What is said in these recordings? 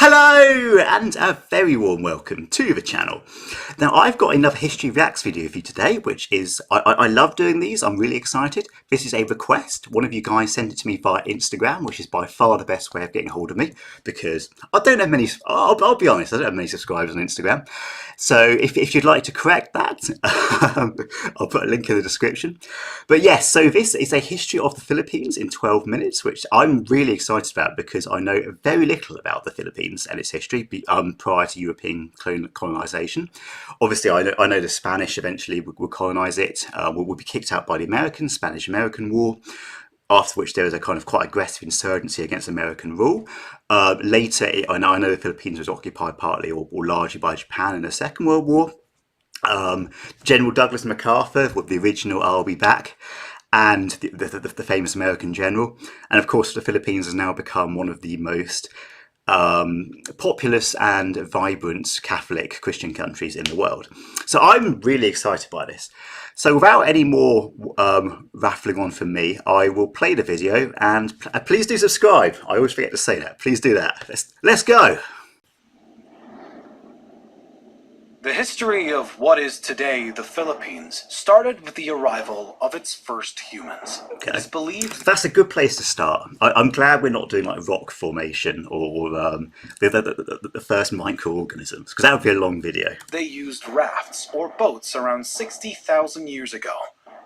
Hello and a very warm welcome to the channel. Now I've got another History Reacts video for you today, which is, I love doing these, I'm really excited. This is a request. One of you guys sent it to me via Instagram, which is by far the best way of getting hold of me because I don't have many, I'll be honest, I don't have many subscribers on Instagram. So if you'd like to correct that, I'll put a link in the description. But yes, so this is a history of the Philippines in 12 minutes, which I'm really excited about because I know very little about the Philippines and its history prior to European colonization. Obviously, I know the Spanish eventually would colonize it, would be kicked out by the Americans, Spanish-American War, after which there was a kind of quite aggressive insurgency against American rule. Later, I know the Philippines was occupied partly or largely by Japan in the Second World War. General Douglas MacArthur, with the original "I'll be back," and the famous American general. And of course, the Philippines has now become one of the most populous and vibrant Catholic Christian countries in the world. So I'm really excited by this. So without any more rattling on from me, I will play the video, and please do subscribe. I always forget to say that. Please do that. Let's go. The history of what is today the Philippines started with the arrival of its first humans. Okay. It is believed that's a good place to start. I'm glad we're not doing like rock formation or the first microorganisms, because that would be a long video. they used rafts or boats around 60,000 years ago,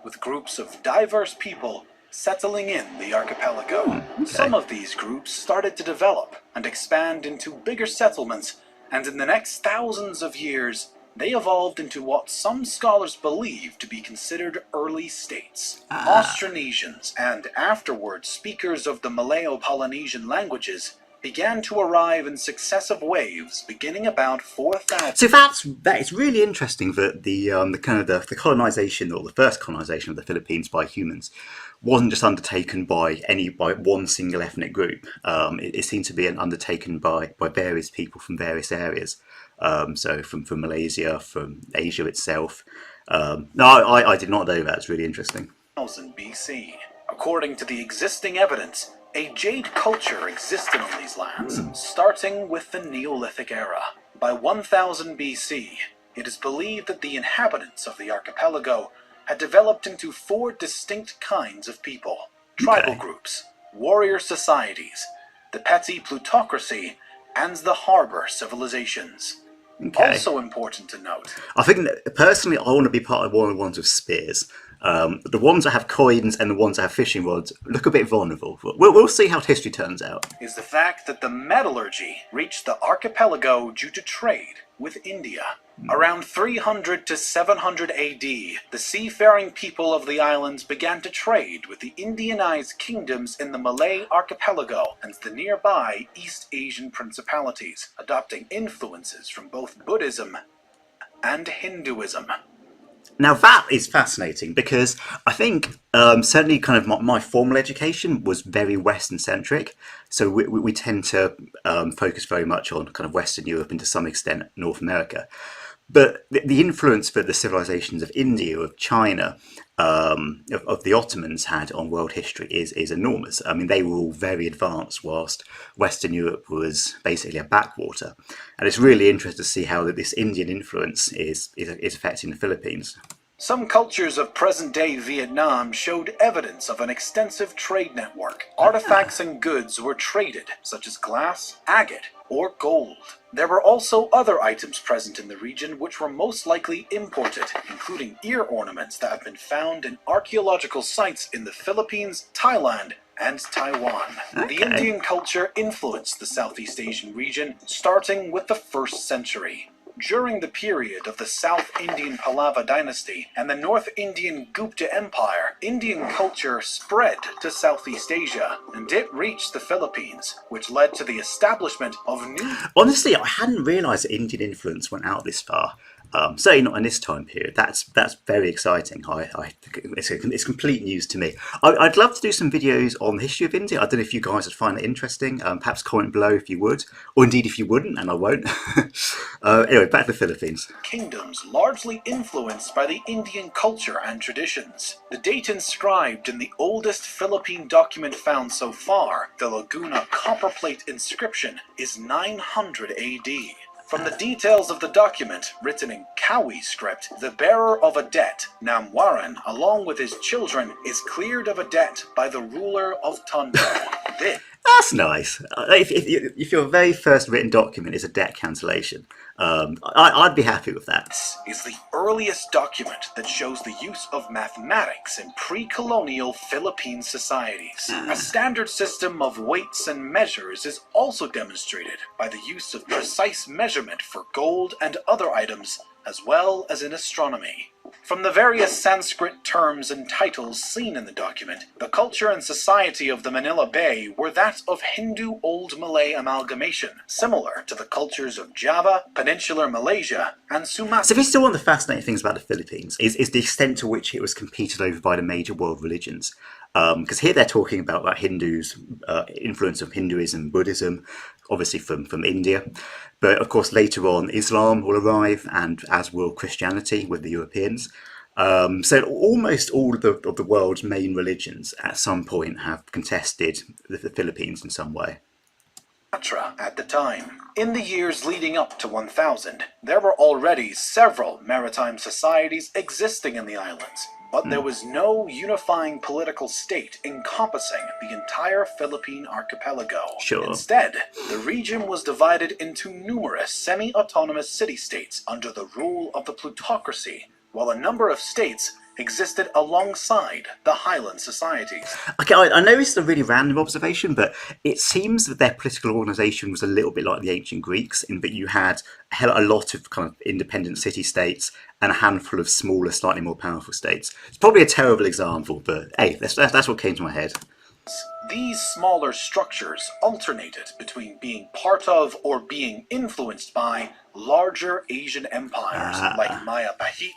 with groups of diverse people settling in the archipelago. Okay. Some of these groups started to develop and expand into bigger settlements, and in the next thousands of years, they evolved into what some scholars believe to be considered early states. Austronesians and afterwards speakers of the Malayo-Polynesian languages began to arrive in successive waves beginning about 4,000. So that is really interesting that the colonization, or the first colonization of the Philippines by humans, wasn't just undertaken by one single ethnic group. It seemed to be undertaken by various people from various areas. So from Malaysia, from Asia itself. No, I did not know that. It's really interesting. BC. According to the existing evidence, a jade culture existed on these lands, starting with the Neolithic era. By 1000 BC, it is believed that the inhabitants of the archipelago had developed into 4 distinct kinds of people: tribal groups, warrior societies, the petty plutocracy, and the harbor civilizations. Also important to note, I think that personally I want to be part of one of the ones with spears. The ones that have coins and the ones that have fishing rods look a bit vulnerable. We'll see how history turns out. is the fact that the metallurgy reached the archipelago due to trade with India. Around 300 to 700 AD, the seafaring people of the islands began to trade with the Indianized kingdoms in the Malay archipelago and the nearby East Asian principalities, adopting influences from both Buddhism and Hinduism. Now that is fascinating because I think certainly kind of my formal education was very Western centric. So we tend to focus very much on kind of Western Europe and to some extent North America. But the influence that the civilizations of India, of China, of the Ottomans had on world history is enormous. I mean, they were all very advanced whilst Western Europe was basically a backwater. And it's really interesting to see how this Indian influence is affecting the Philippines. Some cultures of present-day Vietnam showed evidence of an extensive trade network. Artifacts and goods were traded, such as glass, agate, or gold. There were also other items present in the region which were most likely imported, including ear ornaments that have been found in archaeological sites in the Philippines, Thailand, and Taiwan. The Indian culture influenced the Southeast Asian region, starting with the 1st century. During the period of the South Indian Pallava dynasty and the North Indian Gupta Empire, Indian culture spread to Southeast Asia, and it reached the Philippines, which led to the establishment of new... Honestly, I hadn't realised that Indian influence went out this far. Certainly not in this time period. That's very exciting. It's complete news to me. I'd love to do some videos on the history of India. I don't know if you guys would find it interesting. Perhaps comment below if you would, or indeed if you wouldn't, and I won't. Anyway, back to the Philippines. Kingdoms largely influenced by the Indian culture and traditions. The date inscribed in the oldest Philippine document found so far, the Laguna copperplate inscription, is 900 AD. From the details of the document, written in Kawi script, the bearer of a debt, Namwaran, along with his children, is cleared of a debt by the ruler of Tondo. That's nice. If your very first written document is a debt cancellation, I'd be happy with that. This is the earliest document that shows the use of mathematics in pre-colonial Philippine societies. A standard system of weights and measures is also demonstrated by the use of precise measurement for gold and other items, as well as in astronomy. From the various Sanskrit terms and titles seen in the document, the culture and society of the Manila Bay were that of Hindu Old Malay amalgamation, similar to the cultures of Java, Peninsular Malaysia, and Sumatra. So this is still one of the fascinating things about the Philippines, is the extent to which it was competed over by the major world religions. Because here they're talking about like Hindus, influence of Hinduism, Buddhism, obviously from India. But of course, later on, Islam will arrive, and as will Christianity with the Europeans. So almost all of the world's main religions at some point have contested the Philippines in some way. At the time. In the years leading up to 1000, there were already several maritime societies existing in the islands, but there was no unifying political state encompassing the entire Philippine archipelago. Sure. Instead, the region was divided into numerous semi-autonomous city-states under the rule of the plutocracy, while a number of states existed alongside the Highland societies. Okay, I know this is a really random observation, but it seems that their political organisation was a little bit like the ancient Greeks, in that you had a lot of kind of independent city-states and a handful of smaller, slightly more powerful states. It's probably a terrible example, but hey, that's what came to my head. These smaller structures alternated between being part of or being influenced by larger Asian empires like Maya Bahit.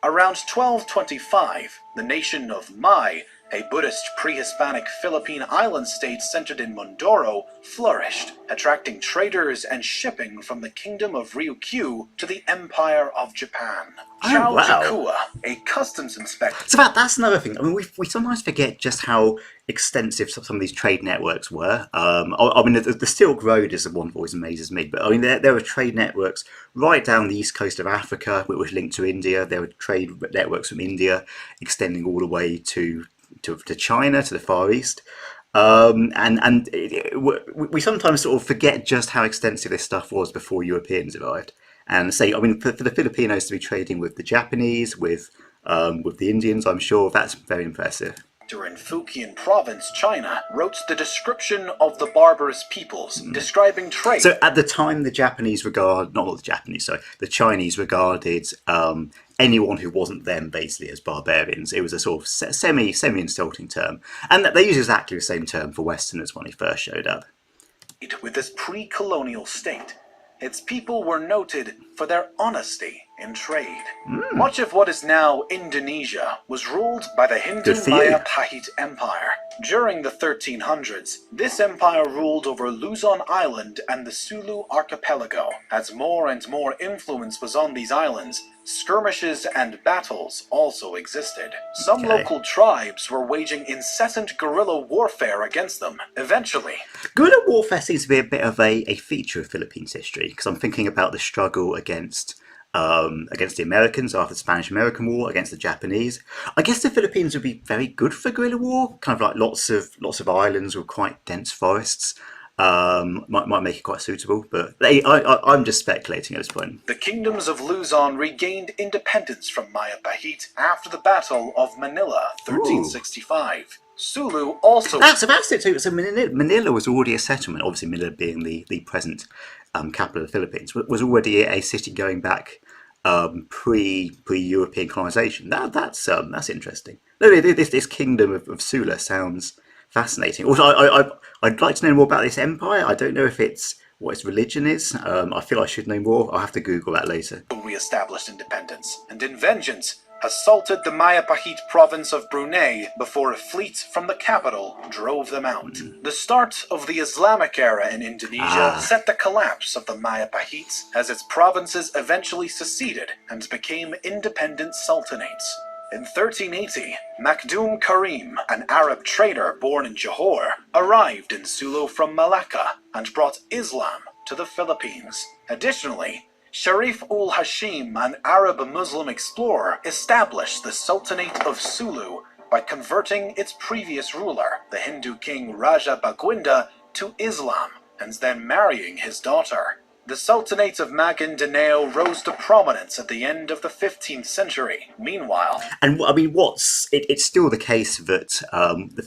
Around 1225, the nation of Mai, a Buddhist pre-Hispanic Philippine island state centered in Mindoro, flourished, attracting traders and shipping from the kingdom of Ryukyu to the Empire of Japan. Oh, wow. Chikua, a customs inspector. So that's another thing. I mean, we sometimes forget just how extensive some of these trade networks were. I mean, the Silk Road is the one that always amazes me. But I mean, there were trade networks right down the east coast of Africa, which was linked to India. There were trade networks from India extending all the way to China, to the Far East. We sometimes sort of forget just how extensive this stuff was before Europeans arrived. And say, I mean, for the Filipinos to be trading with the Japanese, with the Indians, I'm sure that's very impressive. In Fujian province, China, wrote the description of the barbarous peoples, describing trade. So at the time, the Chinese regarded anyone who wasn't them basically as barbarians. It was a sort of semi-insulting term, and they use exactly the same term for Westerners when he first showed up. With this pre-colonial state, its people were noted for their honesty in trade. Much of what is now Indonesia was ruled by the Hindu Maya Pahit Empire. During the 1300s, this empire ruled over Luzon Island and the Sulu archipelago. As more and more influence was on these islands, skirmishes and battles also existed. Some local tribes were waging incessant guerrilla warfare against them. Eventually, guerrilla warfare seems to be a bit of a feature of Philippines history, because I'm thinking about the struggle against the Americans after the Spanish-American War, against the Japanese. I guess the Philippines would be very good for guerrilla war, kind of like lots of islands with quite dense forests. Might make it quite suitable, but I'm just speculating at this point. The kingdoms of Luzon regained independence from Maya Bahit after the Battle of Manila, 1365. Ooh. Sulu also... That's it too. So Manila was already a settlement, obviously Manila being the present capital of the Philippines, was already a city going back pre-European colonization. That's interesting. No, this kingdom of Sula sounds fascinating. Also, I'd like to know more about this empire. I don't know if it's what its religion is. I feel I should know more. I'll have to Google that later. Re-established independence, and in vengeance assaulted the Mayapahit province of Brunei before a fleet from the capital drove them out. The start of the Islamic era in Indonesia set the collapse of the Mayapahites as its provinces eventually seceded and became independent sultanates. In 1380, Makdum Karim, an Arab trader born in Johor, arrived in Sulu from Malacca and brought Islam to the Philippines. Additionally, Sharif ul Hashim, an Arab Muslim explorer, established the Sultanate of Sulu by converting its previous ruler, the Hindu king Raja Baguinda, to Islam and then marrying his daughter. The Sultanate of Maguindanao rose to prominence at the end of the 15th century. Meanwhile, and I mean, it's still the case that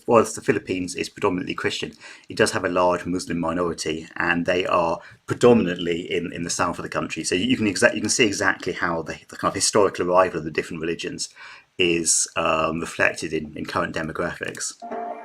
whilst the Philippines is predominantly Christian, it does have a large Muslim minority, and they are predominantly in the south of the country. So you can see exactly how the kind of historical arrival of the different religions is reflected in current demographics.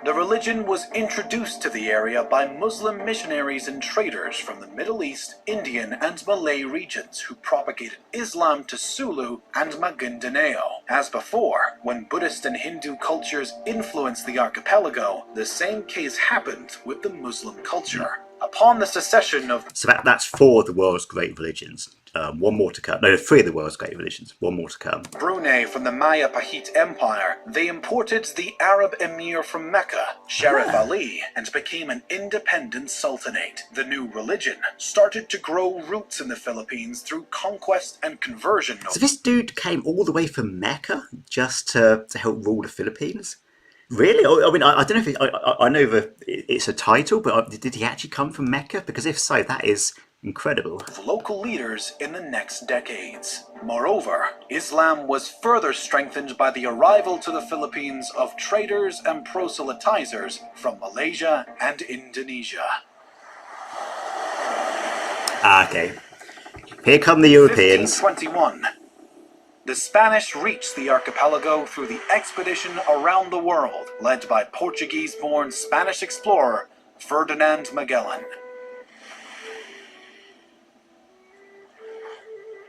The religion was introduced to the area by Muslim missionaries and traders from the Middle East, Indian, and Malay regions who propagated Islam to Sulu and Maguindanao. As before, when Buddhist and Hindu cultures influenced the archipelago, the same case happened with the Muslim culture. Upon the secession of... So that's four of the world's great religions. One more to come. No, three of the world's great religions. One more to come. Brunei from the Mayapahit Empire, they imported the Arab emir from Mecca, Sharif Ali, and became an independent sultanate. The new religion started to grow roots in the Philippines through conquest and conversion. So this dude came all the way from Mecca just to help rule the Philippines? Really? I mean, I don't know if I know that it's a title, but did he actually come from Mecca? Because if so, that is incredible. Local leaders in the next decades. Moreover, Islam was further strengthened by the arrival to the Philippines of traders and proselytizers from Malaysia and Indonesia. Okay. Here come the Europeans. 1521. The Spanish reached the archipelago through the expedition around the world, led by Portuguese-born Spanish explorer Ferdinand Magellan.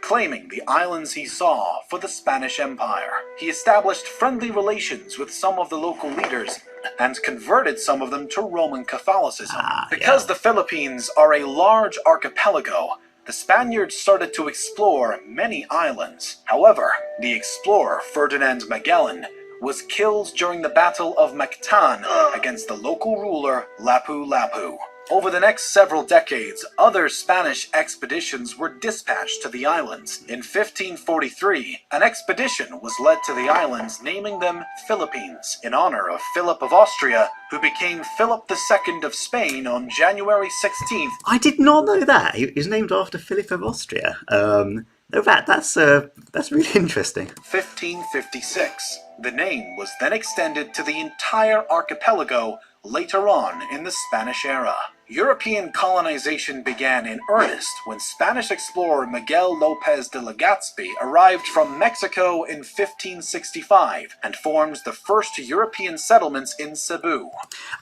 Claiming the islands he saw for the Spanish Empire, he established friendly relations with some of the local leaders and converted some of them to Roman Catholicism. Because the Philippines are a large archipelago, the Spaniards started to explore many islands. However, the explorer Ferdinand Magellan was killed during the Battle of Mactan against the local ruler Lapu-Lapu. Over the next several decades, other Spanish expeditions were dispatched to the islands. In 1543, an expedition was led to the islands, naming them Philippines, in honor of Philip of Austria, who became Philip II of Spain on January 16th. I did not know that. He was named after Philip of Austria. No, that's really interesting. 1556. The name was then extended to the entire archipelago later on in the Spanish era. European colonization began in earnest when Spanish explorer Miguel Lopez de Legazpi arrived from Mexico in 1565 and formed the first European settlements in Cebu.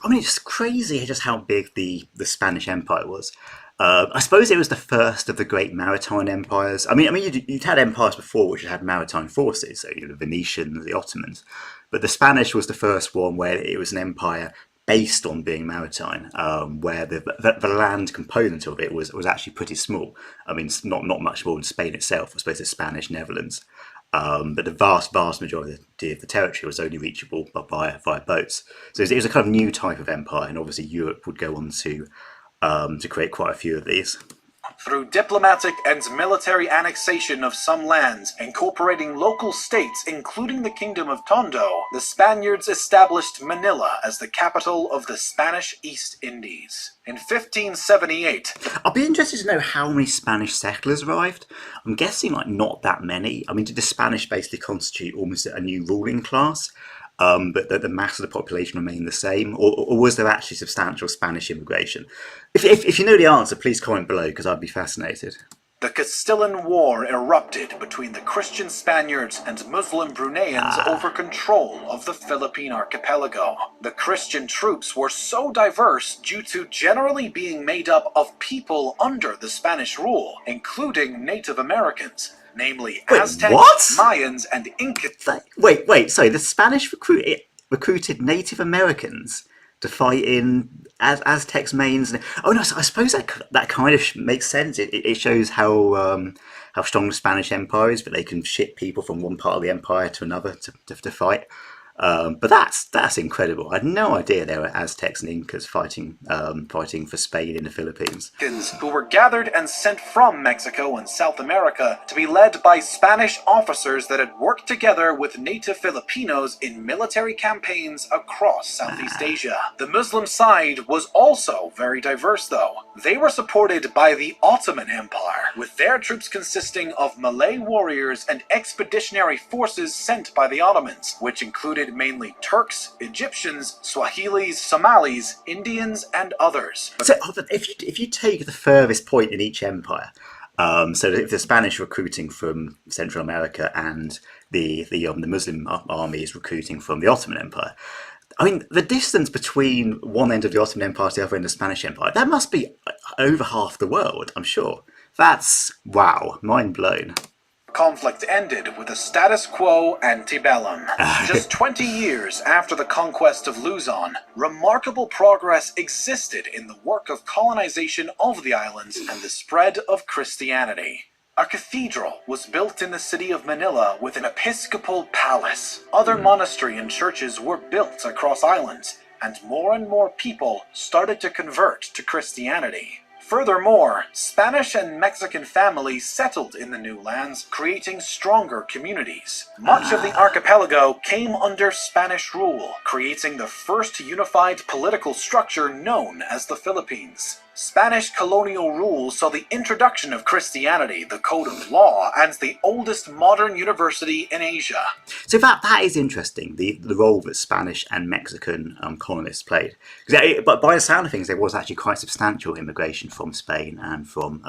I mean, it's crazy just how big the Spanish Empire was. I suppose it was the first of the great maritime empires. I mean, you'd had empires before which had maritime forces, so the Venetians, the Ottomans, but the Spanish was the first one where it was an empire based on being maritime, where the land component of it was actually pretty small. I mean, it's not much more than Spain itself, I suppose the Spanish Netherlands. But the vast majority of the territory was only reachable via boats. So it was a kind of new type of empire, and obviously Europe would go on to create quite a few of these. Through diplomatic and military annexation of some lands, incorporating local states including the Kingdom of Tondo, the Spaniards established Manila as the capital of the Spanish East Indies. In 1578... I'll be interested to know how many Spanish settlers arrived. I'm guessing not that many. I mean, did the Spanish basically constitute almost a new ruling class? But the mass of the population remained the same, or was there actually substantial Spanish immigration? If you know the answer, please comment below, because I'd be fascinated. The Castilian War erupted between the Christian Spaniards and Muslim Bruneians over control of the Philippine archipelago. The Christian troops were so diverse due to generally being made up of people under the Spanish rule, including Native Americans, namely Aztecs, what? Mayans, and Incas. Wait, sorry, the Spanish recruited Native Americans to fight in Aztecs, Mayans. Oh no, so I suppose that kind of makes sense. It shows how strong the Spanish Empire is, but they can ship people from one part of the empire to another to fight. But that's incredible. I had no idea there were Aztecs and Incas fighting for Spain in the Philippines. Who were gathered and sent from Mexico and South America to be led by Spanish officers that had worked together with native Filipinos in military campaigns across Southeast Asia. The Muslim side was also very diverse though. They were supported by the Ottoman Empire, with their troops consisting of Malay warriors and expeditionary forces sent by the Ottomans, which included mainly Turks, Egyptians, Swahilis, Somalis, Indians, and others. So if you take the furthest point in each empire, so if the Spanish recruiting from Central America and the Muslim army is recruiting from the Ottoman Empire, I mean, the distance between one end of the Ottoman Empire to the other end of the Spanish Empire, that must be over half the world, I'm sure. That's, wow, mind blown. Conflict ended with a status quo antebellum. Just 20 years after the conquest of Luzon, remarkable progress existed in the work of colonization of the islands and the spread of Christianity. A cathedral was built in the city of Manila with an episcopal palace. Other monasteries and churches were built across islands, and more people started to convert to Christianity. Furthermore, Spanish and Mexican families settled in the new lands, creating stronger communities. Much of the archipelago came under Spanish rule, creating the first unified political structure known as the Philippines. Spanish colonial rule saw the introduction of Christianity, the code of law, and the oldest modern university in Asia. So that is interesting, the role that Spanish and Mexican colonists played. But by the sound of things, there was actually quite substantial immigration from Spain and from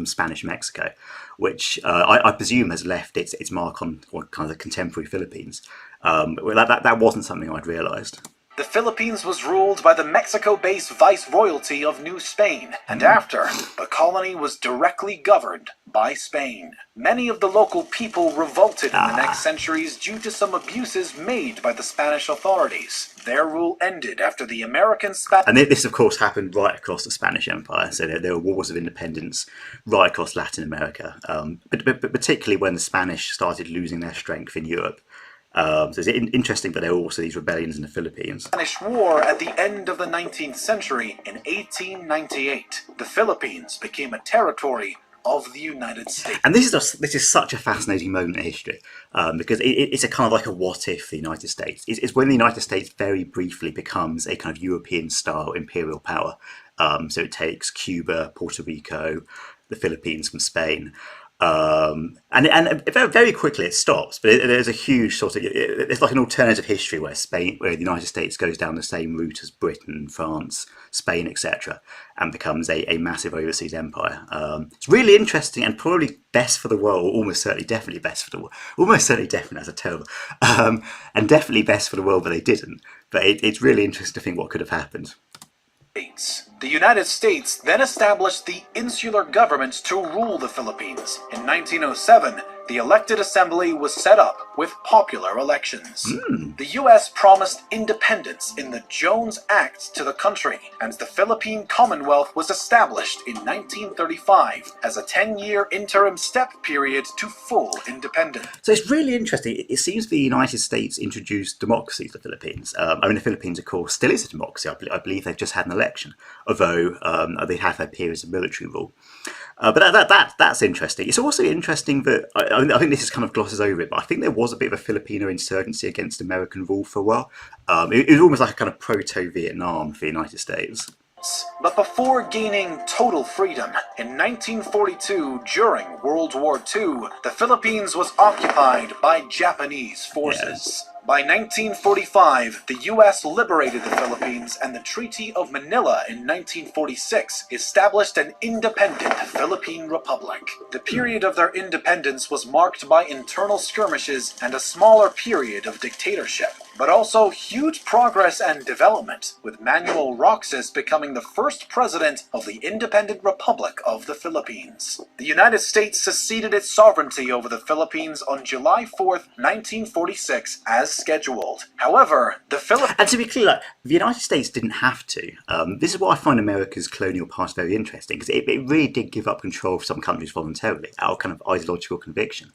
Spanish Mexico, which I presume has left its mark on kind of the contemporary Philippines. That wasn't something I'd realised. The Philippines was ruled by the Mexico-based Viceroyalty of New Spain, and after, the colony was directly governed by Spain. Many of the local people revolted in the next centuries due to some abuses made by the Spanish authorities. Their rule ended after the American And this, of course, happened right across the Spanish Empire, so there were wars of independence right across Latin America, but particularly when the Spanish started losing their strength in Europe. So it's interesting, but there were also these rebellions in the Philippines. Spanish War at the end of the 19th century in 1898. The Philippines became a territory of the United States. And this is such a fascinating moment in history, because it's a kind of like a what if the United States. It's when the United States very briefly becomes a kind of European-style imperial power. So it takes Cuba, Puerto Rico, the Philippines from Spain. And very quickly it stops, but there's a huge sort of, it's like an alternative history where the United States goes down the same route as Britain, France, Spain, etc., and becomes a massive overseas empire. It's really interesting and probably best for the world, almost certainly definitely best for the world, almost certainly definitely, that's a terrible, and definitely best for the world, but they didn't. But it's really interesting to think what could have happened. The United States then established the insular government to rule the Philippines. In 1907, the elected assembly was set up with popular elections. The U.S. promised independence in the Jones Act to the country, and the Philippine Commonwealth was established in 1935 as a 10-year interim step period to full independence. So it's really interesting. It seems the United States introduced democracy to the Philippines. I mean, the Philippines, of course, still is a democracy. I believe they've just had an election, although they have had periods of military rule. But that's interesting. It's also interesting that, I think this is kind of glosses over it, but I think there was a bit of a Filipino insurgency against American rule for a while. It was almost like a kind of proto-Vietnam for the United States. But before gaining total freedom, in 1942, during World War II, the Philippines was occupied by Japanese forces. By 1945, the U.S. liberated the Philippines, and the Treaty of Manila in 1946 established an independent Philippine Republic. The period of their independence was marked by internal skirmishes and a smaller period of dictatorship, but also huge progress and development, with Manuel Roxas becoming the first president of the Independent Republic of the Philippines. The United States seceded its sovereignty over the Philippines on July 4th, 1946, as scheduled. However, the Philippines... And to be clear, like, the United States didn't have to. This is why I find America's colonial past very interesting, because it really did give up control of some countries voluntarily, out of kind of ideological conviction.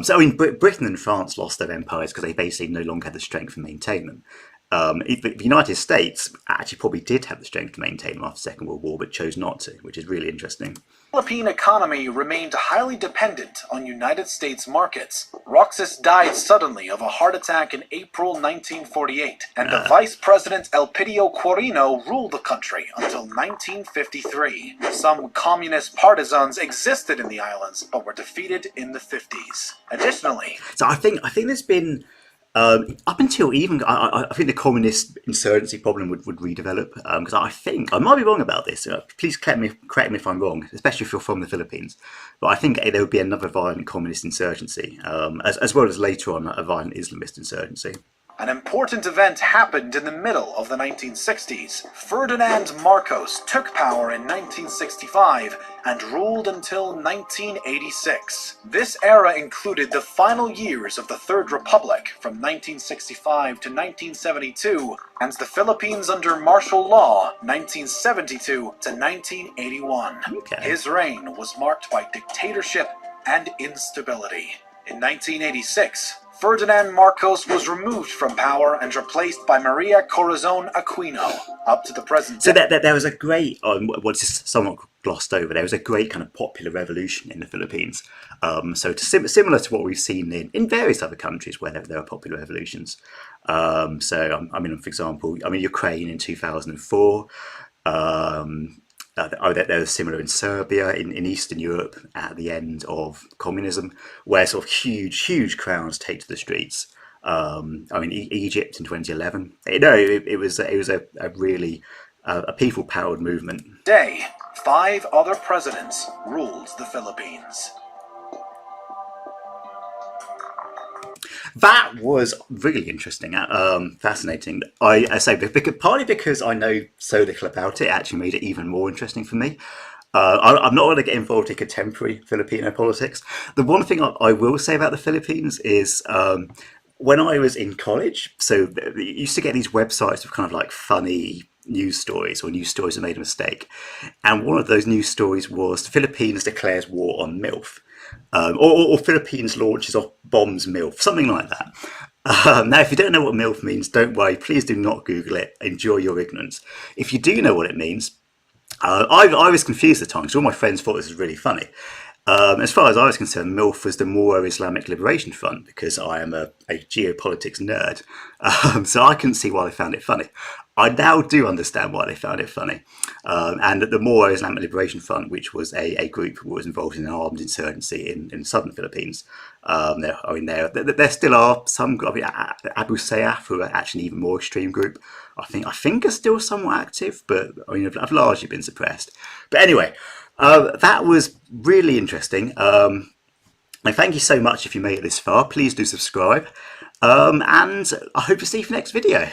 So, I mean, Britain and France lost their empires because they basically no longer had the strength to maintain them. The United States actually probably did have the strength to maintain them after the Second World War, but chose not to, which is really interesting. The Philippine economy remained highly dependent on United States markets. Roxas died suddenly of a heart attack in April 1948, and the Vice President Elpidio Quirino ruled the country until 1953. Some communist partisans existed in the islands, but were defeated in the 50s. Additionally... So I think there's been... up until even, I think the communist insurgency problem would redevelop, because I think, I might be wrong about this, please correct me if I'm wrong, especially if you're from the Philippines, but I think there would be another violent communist insurgency, as well as later on a violent Islamist insurgency. An important event happened in the middle of the 1960s. Ferdinand Marcos took power in 1965 and ruled until 1986. This era included the final years of the Third Republic from 1965 to 1972, and the Philippines under martial law 1972 to 1981. Okay. His reign was marked by dictatorship and instability. In 1986, Ferdinand Marcos was removed from power and replaced by Maria Corazon Aquino, up to the present So day. there was a great, what's somewhat glossed over, there was a great kind of popular revolution in the Philippines. So similar to what we've seen in various other countries where there are popular revolutions. So, I mean, for example, Ukraine in 2004. There was similar in Serbia, in Eastern Europe at the end of communism, where sort of huge crowds take to the streets. Egypt in 2011. It was a really a people-powered movement. Today, 5 other presidents ruled the Philippines. That was really interesting, fascinating. I say partly because I know so little about it, actually made it even more interesting for me. I'm not going to get involved in contemporary Filipino politics. The one thing I will say about the Philippines is when I was in college, so you used to get these websites of kind of like funny news stories or news stories that made a mistake. And one of those news stories was the Philippines declares war on MILF. Or Philippines launches off bombs MILF, something like that. Now, if you don't know what MILF means, don't worry, please do not Google it. Enjoy your ignorance. If you do know what it means, I was confused at times. All my friends thought this was really funny. As far as I was concerned, MILF was the Moro Islamic Liberation Front, because I am a geopolitics nerd. So I couldn't see why they found it funny. I now do understand why they found it funny. And the Moro Islamic Liberation Front, which was a group who was involved in an armed insurgency in southern Philippines, there still are some, Abu Sayyaf, who are actually an even more extreme group. I think are still somewhat active, but I've largely been suppressed. But anyway, that was really interesting. And thank you so much if you made it this far. Please do subscribe. And I hope to see you for the next video.